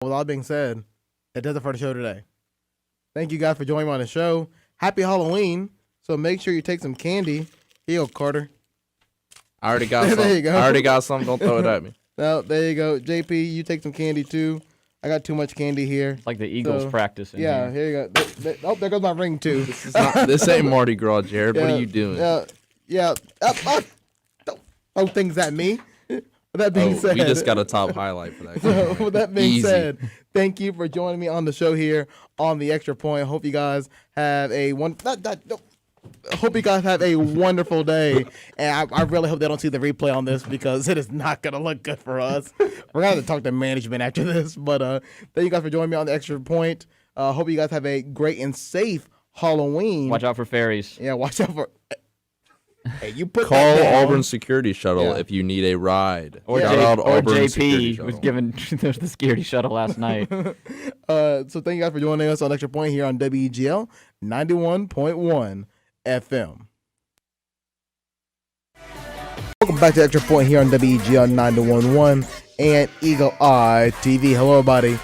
With all being said, that does it for the show today. Thank you guys for joining me on the show. Happy Halloween. So make sure you take some candy. Here you go, Carter. I already got some. There you go. I already got some. Don't throw it at me. Now, there you go. JP, you take some candy too. I got too much candy here. Like the Eagles practicing. Yeah, here you go. Oh, there goes my ring too. This ain't Mardi Gras, Jared. What are you doing? Yeah. Don't throw things at me. With that being said, we just got a top highlight for that. So, with that being said, thank you for joining me on the show here on the Extra Point. Hope you guys have a hope you guys have a wonderful day. And I really hope they don't see the replay on this because it is not going to look good for us. We're going to have to talk to management after this. But thank you guys for joining me on the Extra Point. Hope you guys have a great and safe Halloween. Watch out for fairies. Yeah, watch out for... Hey, you put Call Auburn Security Shuttle if you need a ride. Or, JP was given the security shuttle last night. So thank you guys for joining us on Extra Point here on WEGL 91.1 FM. Welcome back to Extra Point here on WEGL 91.1 and Eagle Eye TV. Hello, everybody.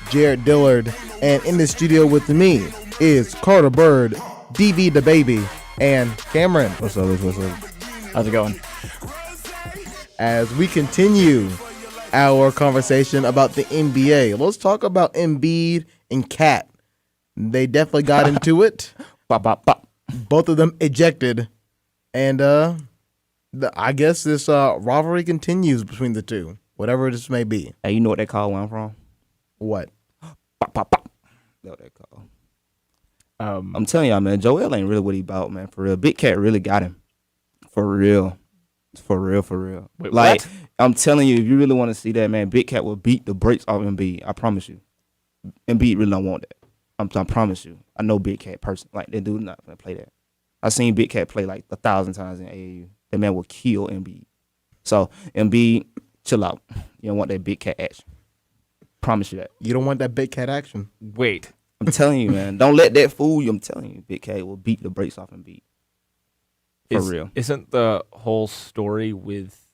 Jared Dillard, and in the studio with me is Carter Bird, DV the Baby, and Cameron. What's up? How's it going? As we continue our conversation about the NBA, let's talk about Embiid and Cat. They definitely got into it. Bop, bop, bop. Both of them ejected. And I guess this rivalry continues between the two, whatever this may be. Hey, you know what they call where I'm from? What? Bop, bop, bop. That's what they call. I'm telling y'all, man, Joel ain't really what he about, man. For real. Big Cat really got him. For real. Wait, like, what? I'm telling you, if you really want to see that, man, Big Cat will beat the brakes off Embiid. I promise you. Embiid really don't want that. I promise you. I know Big Cat person. Like, that dude not going to play that. I seen Big Cat play like 1,000 times in AAU. That man will kill Embiid. So, Embiid, chill out. You don't want that Big Cat action. Promise you that. You don't want that Big Cat action. Wait. I'm telling you, man. Don't let that fool you. I'm telling you, Big Cat will beat the brakes off Embiid. For real. Isn't the whole story with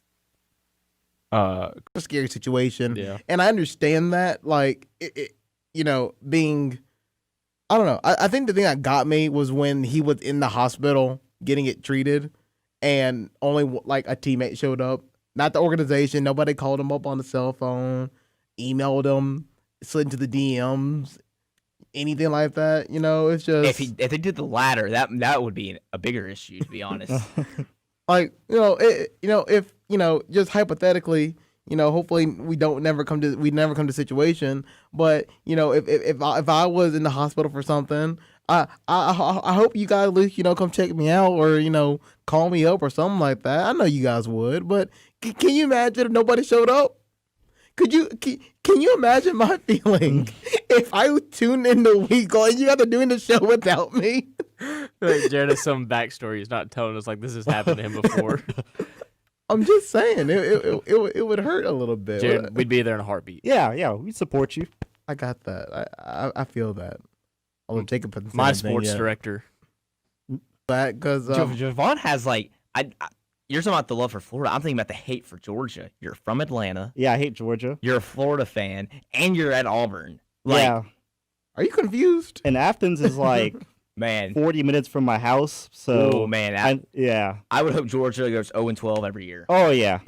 A scary situation. Yeah. And I understand that, like, being, I don't know. I think the thing that got me was when he was in the hospital getting it treated and only, like, a teammate showed up. Not the organization. Nobody called him up on the cell phone, emailed him, slid into the DMs, anything like that. It's just... If they did the latter, that would be a bigger issue, to be honest. Like, if, just hypothetically, hopefully we never come to situation, but, if I was in the hospital for something, I hope you guys at least, come check me out or, call me up or something like that. I know you guys would, but can you imagine if nobody showed up? Can you imagine my feeling if I tuned in the week and you guys are doing the show without me? Like Jared has some backstory he's not telling us, like this has happened to him before. I'm just saying, it would hurt a little bit. Jared, we'd be there in a heartbeat. Yeah, we support you. I got that. I feel that. Although Jacob put the My same thing sports yet. director. But because Javon has you're talking about the love for Florida. I'm thinking about the hate for Georgia. You're from Atlanta. Yeah, I hate Georgia. You're a Florida fan, and you're at Auburn. Yeah, are you confused? and Athens is like Man. 40 minutes from my house. So, Oh, man. yeah. I would hope Georgia goes 0-12 every year. Oh, yeah.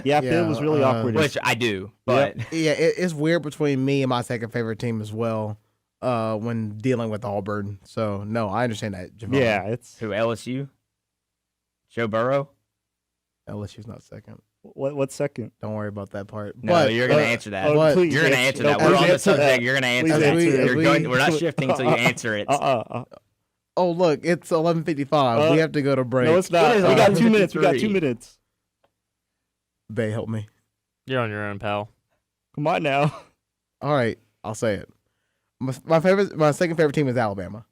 Yeah, it was really awkward. Which I do, but Yeah, it's weird between me and my second favorite team as well. When dealing with Auburn, so no, I understand that. Javon. Yeah, it's... who, LSU? Joe Burrow? LSU's not second. What's second? Don't worry about that part. No, but, you're going to answer that. but- please You're going to answer that. No, We're please on the answer that. subject. You're going to answer Please that. answer it. We're not shifting until you answer it. Oh, look, it's 11:55. We have to go to break. No, it's not. It is We got 2 minutes. We got 11:53. 2 minutes. Bay, help me. You're on your own, pal. Come on now. All right, I'll say it. My second favorite team is Alabama.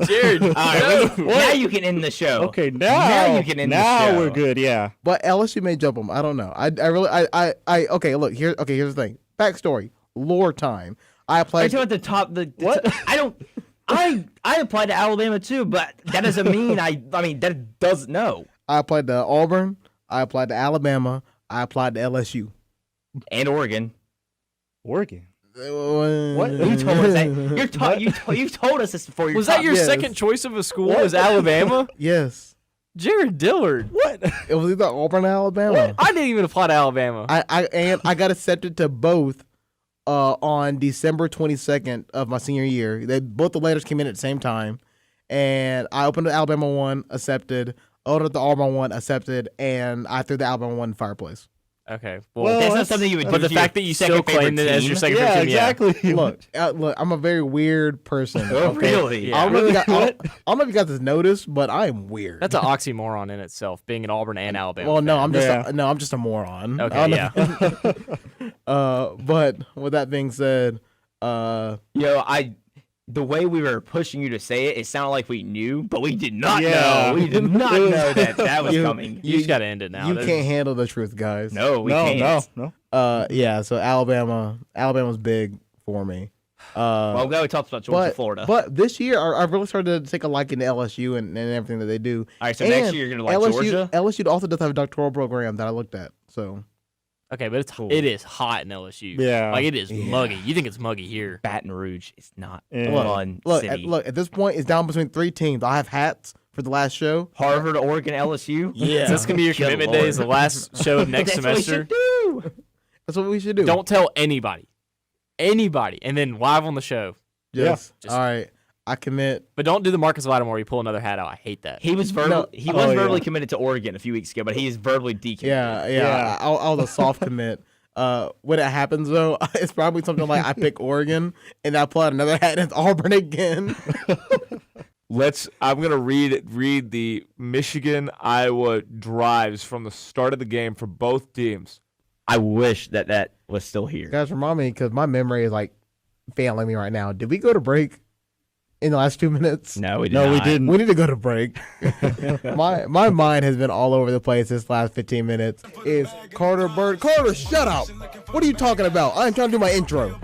Jared, All right, now you can end the show. Okay, now you can end the now show. we're good. Yeah. But LSU may jump them. I don't know. Okay, look, here's the thing. Backstory. Lore time. I Are you applied. talking about the top? What? I don't. I applied to Alabama too, but that doesn't mean I mean that does no. I applied to Auburn. I applied to Alabama. I applied to LSU. And Oregon. Oregon. What? You told us that. You've told us this before. Was that your Yes. second choice of a school? Was Alabama? Yes. Jared Dillard. What? It was either Auburn or Alabama. I didn't even apply to Alabama. I got accepted to both on December 22nd of my senior year. Both the letters came in at the same time, and I opened the Alabama one, accepted. Opened the Auburn one, accepted, and I threw the Alabama one in the fireplace. Okay. Well, That's not something you would do. but the to your fact that you second still claimed favorite it as team. your second Yeah, favorite team, exactly. Look, I'm a very weird person. Oh, okay? really? Yeah. I don't know if you got- I What? don't- I don't know if you got this notice, but I am weird. That's an oxymoron in itself, being an Auburn and Alabama. well, no, fan. I'm just a moron. Okay, I don't know. yeah. But with that being said, The way we were pushing you to say it, it sounded like we knew, but we did not Yeah. know. We did not know that was coming. You just got to end it now. you There's- can't handle the truth, guys. No, we No, can't. no. Yeah. So Alabama's big for me. Well, I'm glad we talked about Georgia, But Florida. But this year, I've really started to take a liking to LSU and everything that they do. All right, so And next year you're going to like Georgia? LSU also does have a doctoral program that I looked at. So Okay, but Cool. it is hot in LSU. Yeah. Like, it is Yeah. muggy. You think it's muggy here. Baton Rouge is not Yeah. a Look, fun look, city. at this point, it's down between 3 teams. I have hats for the last show. Harvard, Oregon, LSU? Is this going to be your Good commitment Lord. day? Is the last show of next That's what we semester? should do. That's what we should do. Don't tell anybody. Anybody. And then live on the show. Just, Just- all right. I commit. But don't do the Marcus Lattimore where you pull another hat out. I hate that. He was No. verbally committed to Oregon a few weeks ago, but he is verbally decommitted. Yeah. Yeah. I'll the soft commit. When it happens though, it's probably something like I pick Oregon and I pull out another hat and it's Auburn again. I'm gonna read the Michigan Iowa drives from the start of the game for both teams. I wish that was still here. Guys, remind me because my memory is like failing me right now. Did we go to break in the last 2 minutes? No, we did No, not. we didn't. We need to go to break. my mind has been all over the place this last 15 minutes. Is Carter Bird? Carter, shut up! What are you talking about? I'm trying to do my intro.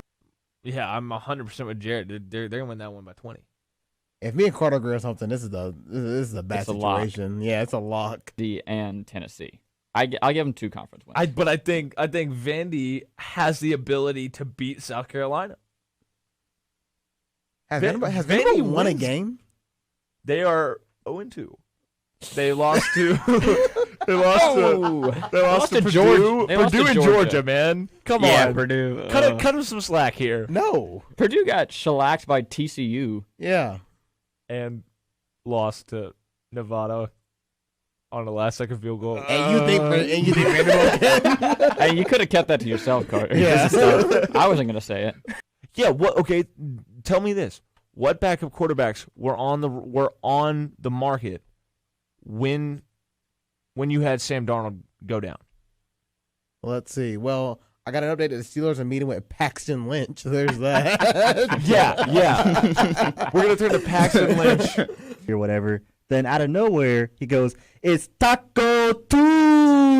Yeah, I'm 100% with Jared. They're gonna win that one by 20. If me and Carter agree on something, this is a bad It's a lock. situation. Yeah, it's a lock. And Tennessee. I'll give them 2 conference wins. But I think Vandy has the ability to beat South Carolina. Has Vandy anybody won a wins. game? They are 0-2. They lost to they lost to to Purdue. Georgia. They lost Purdue to and Georgia. Georgia, man. Come Yeah, on. Purdue. Cut him some slack here. No. Purdue got shellacked by TCU. Yeah. And lost to Nevada on the last second field goal. And you think Vanderbilt can? Hey, you could have kept that to yourself, Carter. Yeah. I wasn't gonna say it. Yeah, what okay, tell me this. What backup quarterbacks were on the market when you had Sam Darnold go down? Let's see. Well, I got an update that the Steelers are meeting with Paxton Lynch. There's that. Yeah. We're gonna turn to Paxton Lynch. Or whatever. Then out of nowhere, he goes, "It's Taco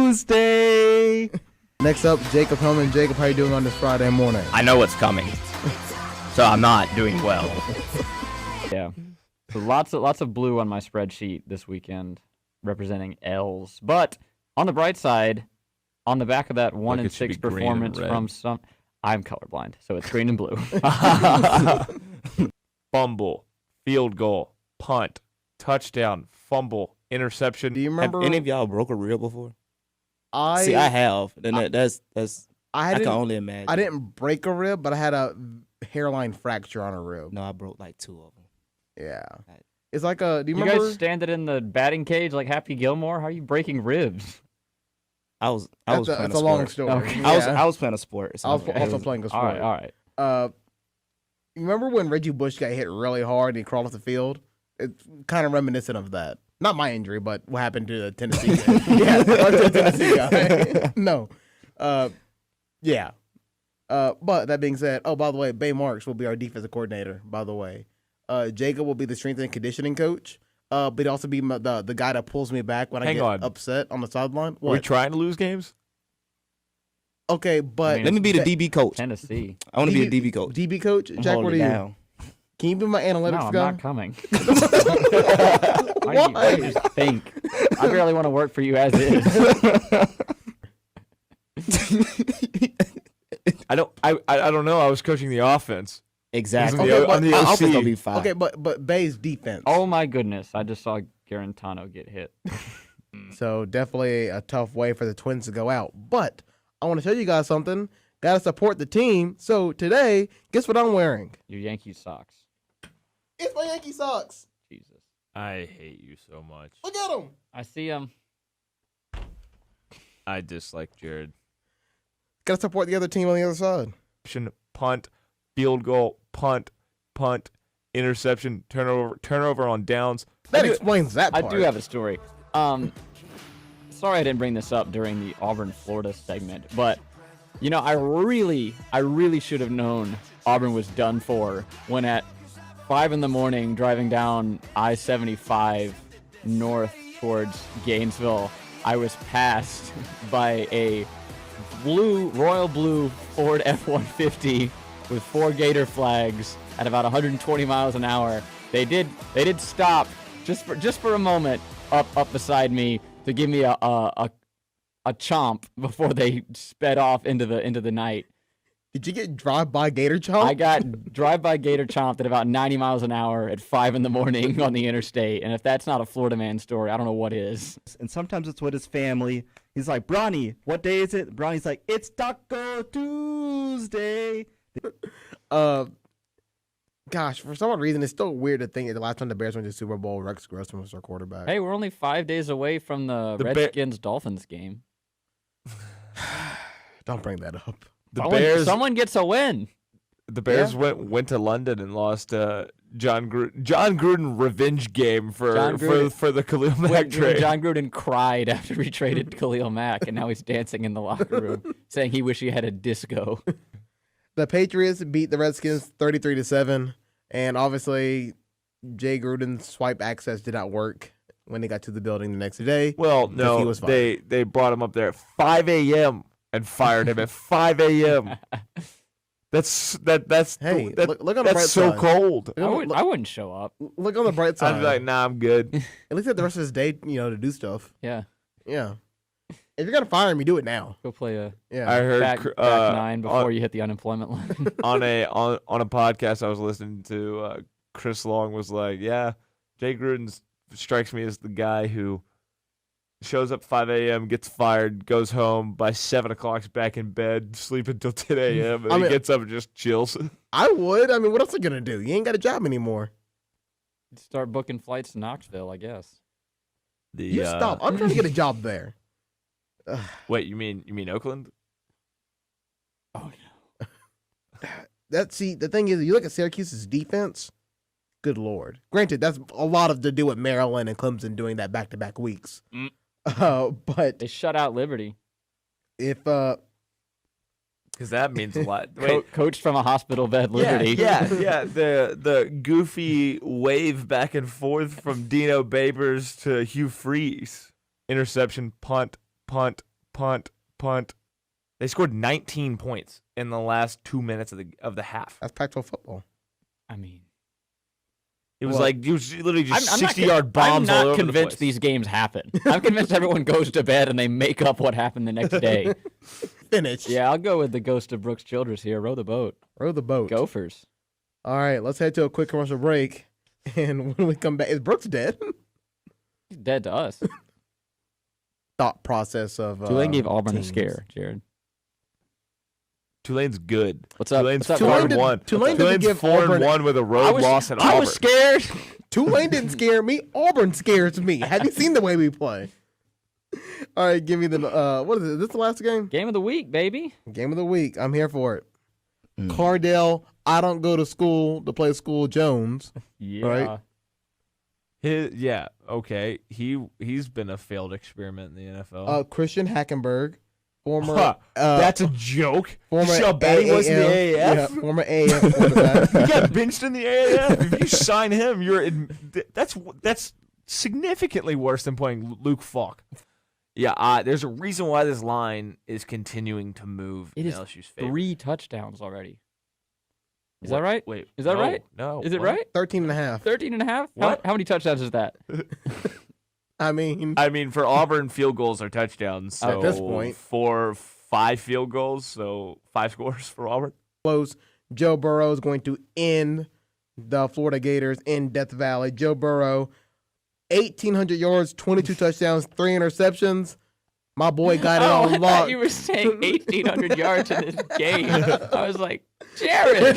Tuesday." Next up, Jacob Hellman. Jacob, how you doing on this Friday morning? I know what's coming, so I'm not doing well. Yeah. So lots of blue on my spreadsheet this weekend, representing L's. But on the bright side, on the back of that 1 Like and it should be 6 green and performance red. from some, I'm colorblind, so it's green and blue. Fumble, field goal, punt, touchdown, fumble, interception. Do you remember? Have any of y'all broke a rib before? I See, I have. Then that's I can didn't, only imagine. I didn't break a rib, but I had a hairline fracture on a rib. No, I broke like 2 of them. Yeah. It's like a. Do you You remember? guys standing in the batting cage like Happy Gilmore? How are you breaking ribs? I was That's playing it's a a long sport. story. Okay. Yeah. I was playing a sport. So I was it also was- playing a sport. All right. You remember when Reggie Bush got hit really hard and he crawled off the field? It's kind of reminiscent of that. Not my injury, but what happened to the Tennessee guy. Yeah, or to the Tennessee guy. No. Yeah. But that being said, oh, by the way, Bay Marks will be our defensive coordinator, by the way. Jacob will be the strength and conditioning coach. But he'll also be the guy that pulls me back when I Hang get on. upset on the sideline. Are we What? trying to lose games? Okay, but I mean, Let me be the That- DB coach. Tennessee. I want to be a DB coach. DB coach. I'm Jack, holding what are it you? down. Can you be my No, analytics I'm guy? not coming. Why do you just think? I barely want to work for you as is. I don't know. I was coaching the offense. Exactly. Okay, but- on the My offense OC. gonna be fine. Okay, but Bay's defense. Oh my goodness! I just saw Garantano get hit. So definitely a tough way for the Twins to go out. But I want to tell you guys something. Got to support the team. So today, guess what I'm wearing? Your Yankee socks. It's my Yankee socks. Jesus. I hate you so much. Look at them. I see him. I dislike Jared. Got to support the other team on the other side. Punt, field goal, punt, interception, turnover on downs. That explains that I part. do have a story. Sorry I didn't bring this up during the Auburn, Florida segment, but I really should have known Auburn was done for when at 5 in.the morning driving down I-75 north towards Gainesville, I was passed by a royal blue Ford F-150 with 4 Gator flags at about 120 miles an hour. They did stop just for a moment up beside me to give me a chomp before they sped off into the night. Did you get drive-by Gator chomp? I got drive-by Gator chomped at about 90 miles an hour at 5 in.the morning on the interstate. And if that's not a Florida man story, I don't know what is. And sometimes it's with his family. He's like, Bronny, what day is it? Bronny's like, it's Taco Tuesday. Gosh, for some reason, it's still weird to think that the last time the Bears went to the Super Bowl, Rex Grossman was their quarterback. Hey, we're only 5 days away from the Redskins-Dolphins game. Don't bring that up. Someone gets a win. The Bears went to London and lost John Gruden revenge game for the Khalil Mack trade. John Gruden cried after he traded Khalil Mack, and now he's dancing in the locker room, saying he wish he had a disco. The Patriots beat the Redskins 33-7, and obviously Jay Gruden's swipe access did not work when they got to the building the next day. Well, he no, was fired. they brought him up there at 5 a.m. and fired him at 5 a.m. That's Hey, look on the bright that's so side. cold. I wouldn't show up. Look on the bright side. I'd be like, nah, I'm good. At least he had the rest of his day, to do stuff. Yeah, Yeah. If you're gonna fire me, do it now. go play a Yeah. I heard back 9 before you hit the unemployment line. on a podcast I was listening to, Chris Long was like, yeah, Jay Gruden strikes me as the guy who shows up 5 a.m., gets fired, goes home, by 7 o'clock's back in bed, sleep until 10 a.m., and he gets up and just chills. I would. I mean, what else are you gonna do? You ain't got a job anymore. Start booking flights to Knoxville, I guess. You stop. I'm trying to get a job there. Wait, you mean Oakland? Oh no. The thing is, you look at Syracuse's defense. Good Lord. Granted, that's a lot to do with Maryland and Clemson doing that back-to-back weeks. But They shut out Liberty. if Because that means a lot. Wait, Coached from a hospital bed, Liberty. Yeah. The goofy wave back and forth from Dino Babers to Hugh Freeze. Interception, punt. They scored 19 points in the last 2 minutes of the half. that's Pac-12 football. I mean, It was literally just I'm 60-yard bombs all I'm over not the convinced place. these games happen. I'm convinced everyone goes to bed and they make up what happened the next day. Finish. Yeah, I'll go with the ghost of Brooks Childress here. Row the boat. Row the boat. Gophers. All right, let's head to a quick commercial break. And when we come back, is Brooks dead? He's dead to us. Thought process of Tulane gave Auburn teams. a scare, Jared. Tulane's good. What's up? Tulane's What's up, Tulane 4 and did- 1. Tulane didn't Tulane's give 4 and Auburn- 1 with a road loss at Auburn. I was scared. Tulane didn't scare me. Auburn scares me. Have you seen the way we play? All right, give me the what is it? Is this the last game? Game of the week, baby. Game of the week. I'm here for it. Cardell, I don't go to school to play School Jones. Yeah. Right. Okay. He's been a failed experiment in the NFL. Christian Hackenberg, former That's a joke. former You see how bad he was in the AAF? Yeah, former AAF quarterback. He got benched in the AAF. If you sign him, that's significantly worse than playing Luke Falk. Yeah, there's a reason why this line is continuing to move It in is LSU's favor. 3 touchdowns already. Is What? that right? Wait, Is that no, right? No. Is it what? right? 13 and a half. 13 and a half? What? How many touchdowns is that? I mean, I mean, for Auburn, field goals are touchdowns. So At this point. 4 5 field goals, so 5 scores for Auburn. Close. Joe Burrow is going to end the Florida Gators in Death Valley. Joe Burrow, 1,800 yards, 22 touchdowns, 3 interceptions. My boy got it I on thought lock. you were saying 1,800 yards in this game. I was like, Jared.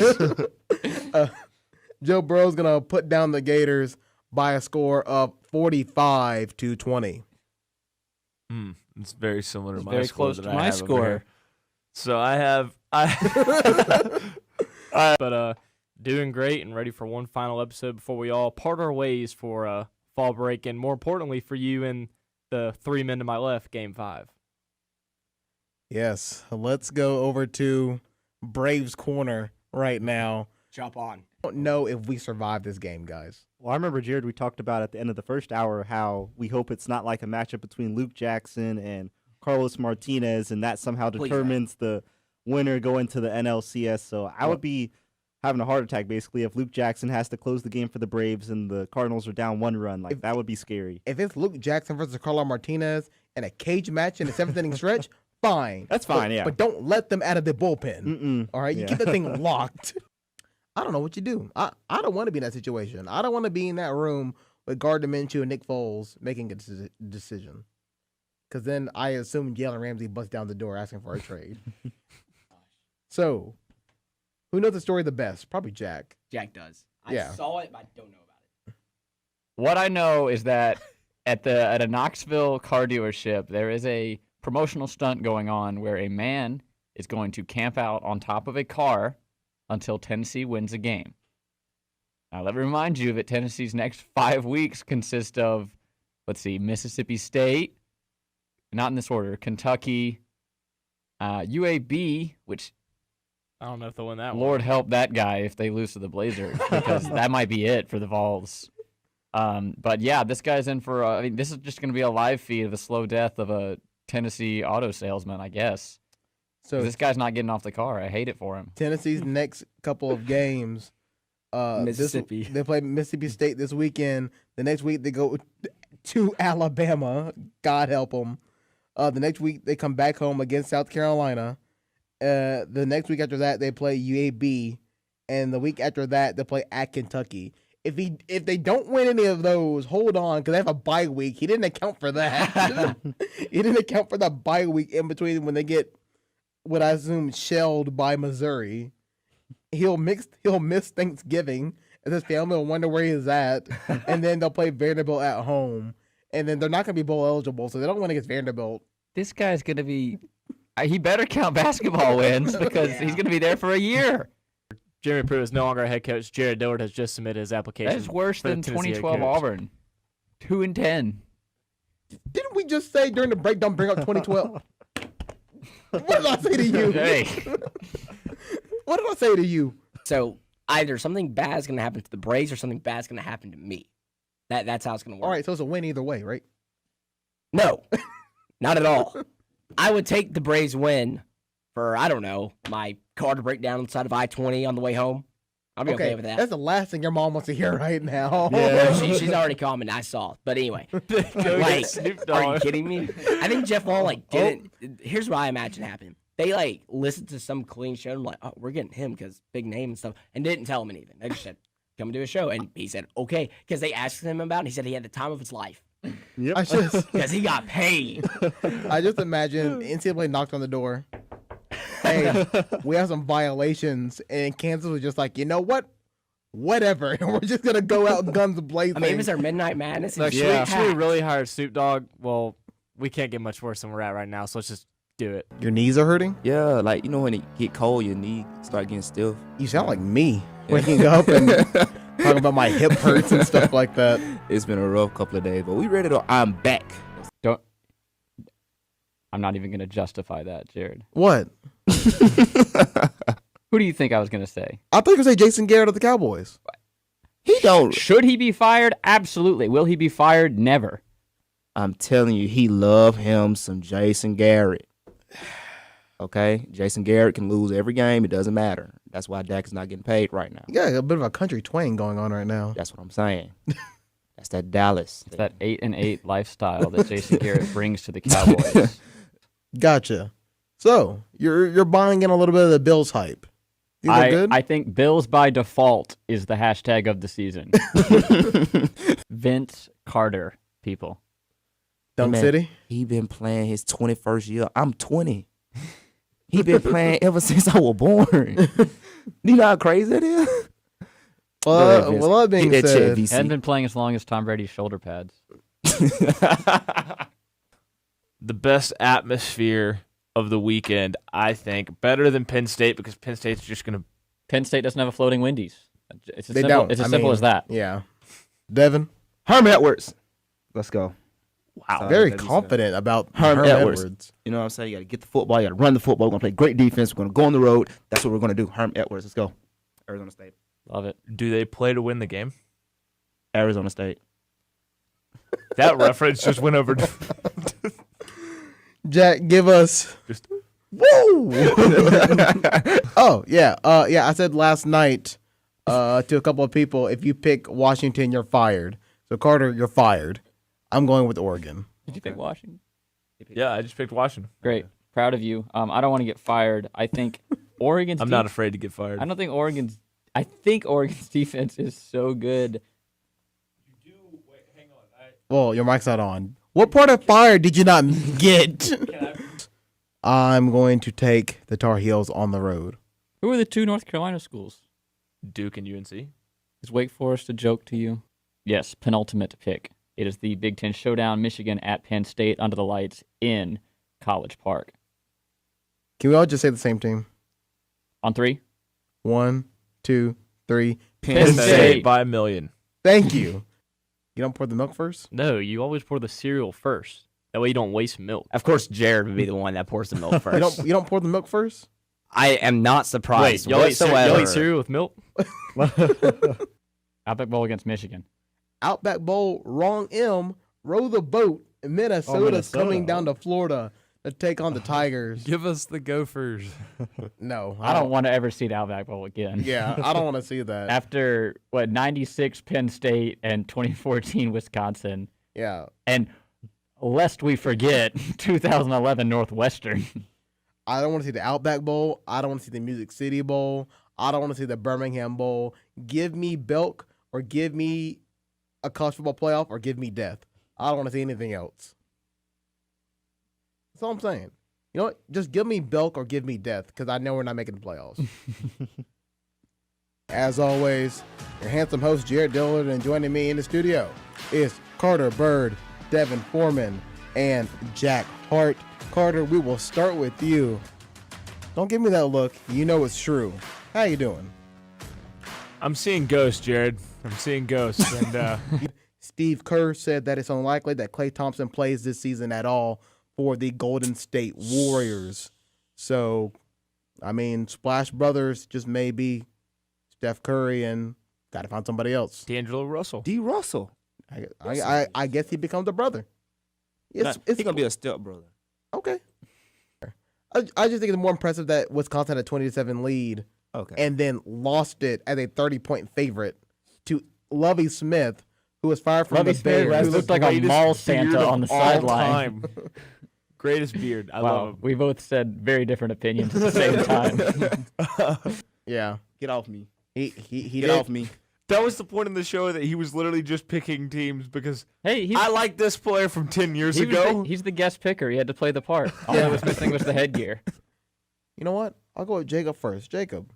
Joe Burrow's going to put down the Gators by a score of 45-20. It's very similar to It's my very score close that to I my have over score. here. So I But doing great and ready for one final episode before we all part our ways for fall break, and more importantly for you and the 3 men to my left, Game 5. Yes, let's go over to Braves Corner right now. Jump on. I don't know if we survive this game, guys. Well, I remember, Jared, we talked about at the end of the first hour how we hope it's not like a matchup between Luke Jackson and Carlos Martinez, and that somehow Please determines the winner going to the NLCS. So I would be having a heart attack, basically, if Luke Jackson has to close the game for the Braves and the Cardinals are down 1 run. Like, that would be scary. If it's Luke Jackson versus Carlos Martinez in a cage match in the 7th inning stretch, fine. That's fine, yeah. But don't let them out of the bullpen. Mm-mm. All right? You Yeah. keep that thing locked. I don't know what you do. I don't want to be in that situation. I don't want to be in that room with Gardner Minshew and Nick Foles making a decision. Because then I assume Jalen Ramsey busts down the door asking for a trade. So, who knows the story the best? Probably Jack. Jack does. I Yeah. saw it, but I don't know about it. What I know is that at a Knoxville car dealership, there is a promotional stunt going on where a man is going to camp out on top of a car until Tennessee wins a game. Now, let me remind you that Tennessee's next 5 weeks consist of, Mississippi State, not in this order, Kentucky, UAB, which I don't know if they'll win that one. Lord help that guy if they lose to the Blazers, because that might be it for the Vols. But yeah, this guy's in for. This is just going to be a live feed of the slow death of a Tennessee auto salesman, I guess. So This guy's not getting off the car. I hate it for him. Tennessee's next couple of games. Mississippi. They play Mississippi State this weekend. The next week they go to Alabama. God help them. The next week they come back home against South Carolina. The next week after that they play UAB, and the week after that they play at Kentucky. If they don't win any of those, hold on, because they have a bye week. He didn't account for that. He didn't account for the bye week in between when they get what I assume shelled by Missouri. He'll miss Thanksgiving, and his family will wonder where he's at, and then they'll play Vanderbilt at home, and then they're not going to be bowl eligible, so they don't win against Vanderbilt. This guy's going to be. He better count basketball wins because he's going to be there for a year. Jeremy Pruitt is no longer a head coach. Jared Dillard has just submitted his application. That is worse for the than Tennessee head 2012 coach. Auburn. 2-10. Didn't we just say during the break, don't bring up 2012? What did I say to you? Hey. What did I say to you? So either something bad is going to happen to the Braves or something bad is going to happen to me. That's how it's going to work. All right, so it's a win either way, right? No, not at all. I would take the Braves win for, I don't know, my car to break down on the side of I-20 on the way home. I'll be okay with that. That's the last thing your mom wants to hear right now. Well, she's already commented. I saw it. But anyway, Go like, get Snoop are you Dogg. kidding me? I think Jeff Wall didn't. Here's what I imagine happened. They listened to some clean show and like, oh, we're getting him because big name and stuff, and didn't tell him anything. They just said, come do a show, and he said okay because they asked him about it. And he said he had the time of his life Yep. I just because he got paid. imagine NCAA knocked on the door. Hey, we have some violations, and Kansas was just like, you know what? Whatever. We're just gonna go out guns blazing. I mean, it was their Midnight Madness. Like, and should we really hire Snoop Dogg? Well, we can't get much worse than we're at right now, so let's just do it. Your knees are hurting? Yeah, like you know when it get cold, your knee start getting stiff. You sound like me waking up and talking about my hip hurts and stuff like that. It's been a rough couple of days, but we ready to. I'm back. I'm not even going to justify that, Jared. What? Who do you think I was going to say? I thought you were gonna say Jason Garrett of the Cowboys. He don't. Should he be fired? Absolutely. Will he be fired? Never. I'm telling you, he love him some Jason Garrett. Okay, Jason Garrett can lose every game. It doesn't matter. That's why Dak is not getting paid right now. You got a bit of a country twang going on right now. That's what I'm saying. That's that Dallas. It's that 8-8 lifestyle that Jason Garrett brings to the Cowboys. Gotcha. So you're buying in a little bit of the Bills hype. You look good? I think Bills by default is the hashtag of the season. Vince Carter, people. Dunk Man, City. He been playing his 21st year. I'm 20. He been playing ever since I was born. You know how crazy that is? Well, that being Hit that said, check, VC. Hadn't been playing as long as Tom Brady's shoulder pads. The best atmosphere of the weekend, I think, better than Penn State because Penn State's just gonna. Penn State doesn't have a floating Wendy's. It's as They simple, don't. it's as I simple mean, as that. Yeah. Devin, Herm Edwards. Let's go. Wow. very confident about Herm Herm Edwards. Edwards. You know what I'm saying? You got to get the football. You got to run the football. We're going to play great defense. We're going to go on the road. That's what we're going to do. Herm Edwards. Let's go. Arizona State. Love it. Do they play to win the game? Arizona State. That reference just went over. Jack, give us. Just- Woo! Oh yeah, I said last night to a couple of people, if you pick Washington, you're fired. So Carter, you're fired. I'm going with Oregon. Did you pick Washington? Yeah, I just picked Washington. Great. Proud of you. I don't want to get fired. I think Oregon's I'm not afraid to get fired. I think Oregon's defense is so good. Well, your mic's not on. What part of fire did you not get? I'm going to take the Tar Heels on the road. Who are the two North Carolina schools? Duke and UNC. Is Wake Forest a joke to you? Yes, penultimate pick. It is the Big Ten Showdown, Michigan at Penn State under the lights in College Park. Can we all just say the same team? On 3? 1, 2, 3. Penn State. By a million. Thank you. You don't pour the milk first? No, you always pour the cereal first. That way you don't waste milk. Of course, Jared would be the one that pours the milk first. You don't pour the milk first? I am not surprised Y'all eat whatsoever. cereal with milk? Outback Bowl against Michigan. Outback Bowl, wrong M, row the boat. Minnesota's Minnesota. coming down to Florida to take on the Tigers. Give us the Gophers. No, I don't want to ever see the Outback Bowl again. Yeah, I don't want to see that. After, 96 Penn State and 2014 Wisconsin. Yeah, And lest we forget, 2011 Northwestern. I don't want to see the Outback Bowl. I don't want to see the Music City Bowl. I don't want to see the Birmingham Bowl. Give me Belk or give me a college football playoff or give me death. I don't want to see anything else. That's all I'm saying. You know what? Just give me Belk or give me death because I know we're not making the playoffs. As always, your handsome host, Jared Dillard, and joining me in the studio is Carter Bird, Devin Foreman, and Jack Hart. Carter, we will start with you. Don't give me that look. You know it's true. How you doing? I'm seeing ghosts, Jared. I'm seeing ghosts. And Steve Kerr said that it's unlikely that Klay Thompson plays this season at all for the Golden State Warriors. So, I mean, Splash Brothers just may be Steph Curry and got to find somebody else. D'Angelo Russell. D. Russell. I guess he becomes a brother. He's going to be a stepbrother. Okay. I just think it's more impressive that Wisconsin had a 20-7 lead Okay. and then lost it as a 30-point favorite to Lovie Smith, who was fired from Lovie the Smith, Bears. who looked like a Greatest mall beard Santa of on the all sideline. time. Greatest beard. I love Wow, him. we both said very different opinions at the same time. Yeah. Get off me. He Get did. off me. That was the point in the show that he was literally just picking teams because Hey, I like this player from 10 years he was ago. he's the guest picker. He had to play the part. All that was missing was the headgear. You know what? I'll go with Jacob first. Jacob,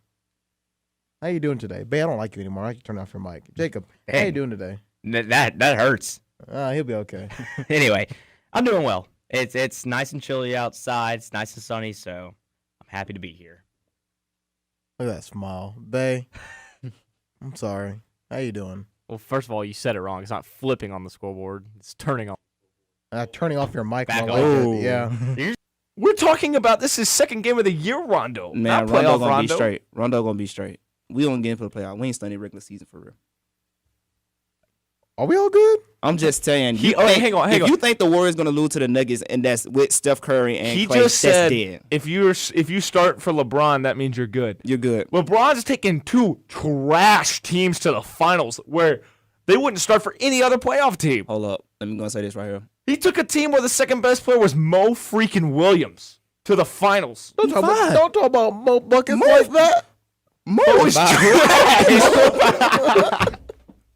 how you doing today? Babe, I don't like you anymore. I can turn off your mic. Jacob, how you Dang. doing today? That hurts. He'll be okay. Anyway, I'm doing well. It's nice and chilly outside. It's nice and sunny, so I'm happy to be here. Look at that smile. Bae, I'm sorry. How you doing? Well, first of all, you said it wrong. It's not flipping on the scoreboard. It's turning on. Turning off your mic. Back more off. like it. Yeah. We're talking about this is second game of the year, Rondo. Man, not Rondo playoff going to be Rondo. straight. Rondo going to be straight. We don't get into the playoff. We ain't studying regular season for real. Are we all good? I'm just saying. Hang on, hang if on. you think the Warriors going to lose to the Nuggets and that's with Steph Curry and He Klay, just that's said dead. if you start for LeBron, that means you're good. You're good. LeBron's taking two trash teams to the finals where they wouldn't start for any other playoff team. Hold up. Let me go and say this right here. He took a team where the second best player was Mo freaking Williams. to the finals. Don't talk about Mo buckets like that. Mo was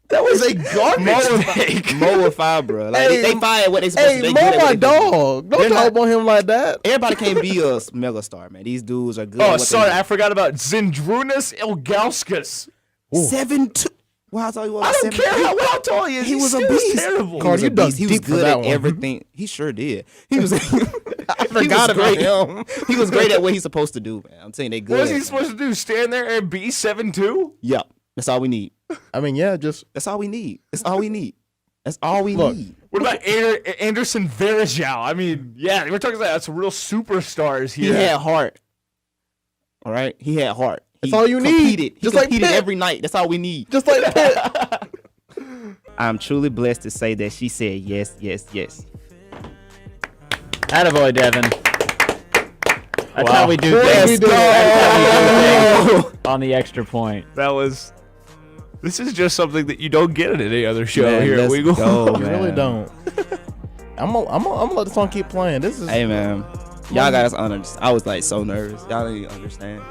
That was a garbage take. Mo was fire, bro. Like Hey, they fired what they supposed to. Hey, They Mo good at what my they do. dog. Don't They're talk not- about him like that. Everybody can't be a mega star, man. These dudes are good. at Oh, what sorry, they I forgot about Zindrunas Ilgauskas. do. 7'2". Wow, I thought he was. I don't care how tall he is. He was a still beast. terrible. Cardi, you dug He was deep for good that at one. everything. He sure did. He was. I forgot about him. He was great at what he's supposed to do, man. I'm saying they good. What is at he it. supposed to do? Stand there and be 7'2"? Yeah, that's all we need. I mean, yeah, just That's all we need. That's all we need. That's all we Look. need. What about Anderson Varejao? I mean, yeah, we're talking about that's real superstars He here. had heart. All right, he had heart. That's He all you need. competed. He Just like competed Pitt. every night. That's all we need. just like Pitt. I'm truly blessed to say that she said yes, yes, yes. Attaboy, Devin. That's how we do Yes, things. we do. That's how we do things on the extra point. That was. This is just something that you don't get at any other show Man, here. let's We go. go, You really man. don't. I'm gonna let the song keep playing. This is Hey, man. Y'all guys understand. I was like so nervous. Y'all didn't understand.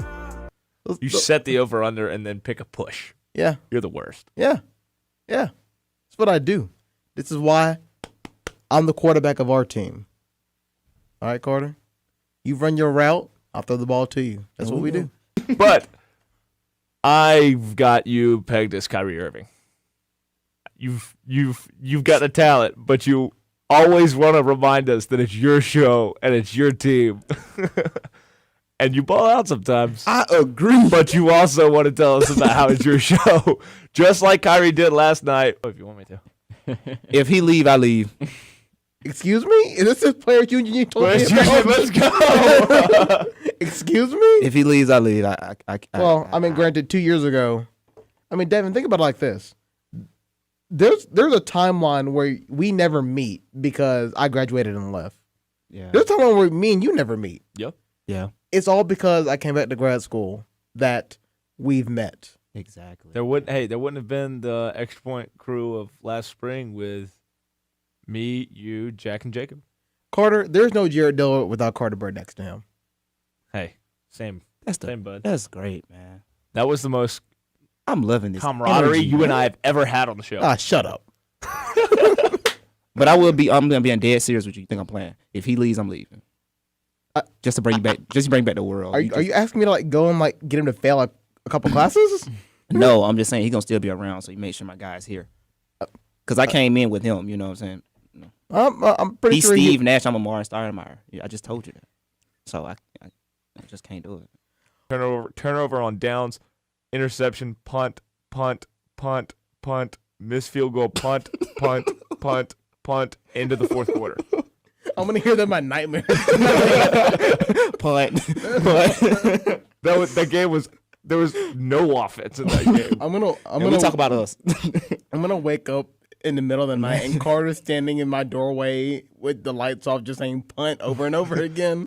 You set the over under and then pick a push. yeah, You're the worst. yeah. That's what I do. This is why I'm the quarterback of our team. All right, Carter. You run your route. I'll throw the ball to you. That's what we do. But I've got you pegged as Kyrie Irving. You've got the talent, but you always want to remind us that it's your show and it's your team. And you ball out sometimes. I agree. But you also want to tell us about how it's your show, just like Kyrie did last night. Oh, if you want me to. If he leave, I leave. Excuse me? Is this his players union you told me Let's about? go. Excuse me? If he leaves, I leave. Well, I mean, granted, 2 years ago. I mean, Devin, think about it like this. There's a timeline where we never meet because I graduated and left. yeah. There's a timeline where me and you never meet. Yeah. It's all because I came back to grad school that we've met. Exactly. There wouldn't have been the Extra Point crew of last spring with me, you, Jack, and Jacob. Carter, there's no Jared Dillard without Carter Bird next to him. Hey, same bud. That's great, man. That was the most I'm loving this camaraderie energy, you and man. I have ever had on the show. Ah, shut up. But I'm gonna be dead serious with you. You think I'm playing? If he leaves, I'm leaving. Just to bring you back, just to bring back the world. Are you asking me to like go and like get him to fail like a couple classes? No, I'm just saying he's gonna still be around, so you make sure my guy's here. Cause I came in with him, you know what I'm saying? I'm pretty He's sure Steve Nash. I'm Amari Stoudemire. Yeah, I just told you that. So I just can't do it. Turnover on downs, interception, punt, miss field goal, punt, into the fourth quarter. I'm gonna hear that in my nightmare. Punt. That game was there was no offense in that game. I'm And gonna we talk about us. I'm gonna wake up in the middle of the night and Carter's standing in my doorway with the lights off, just saying punt over and over again.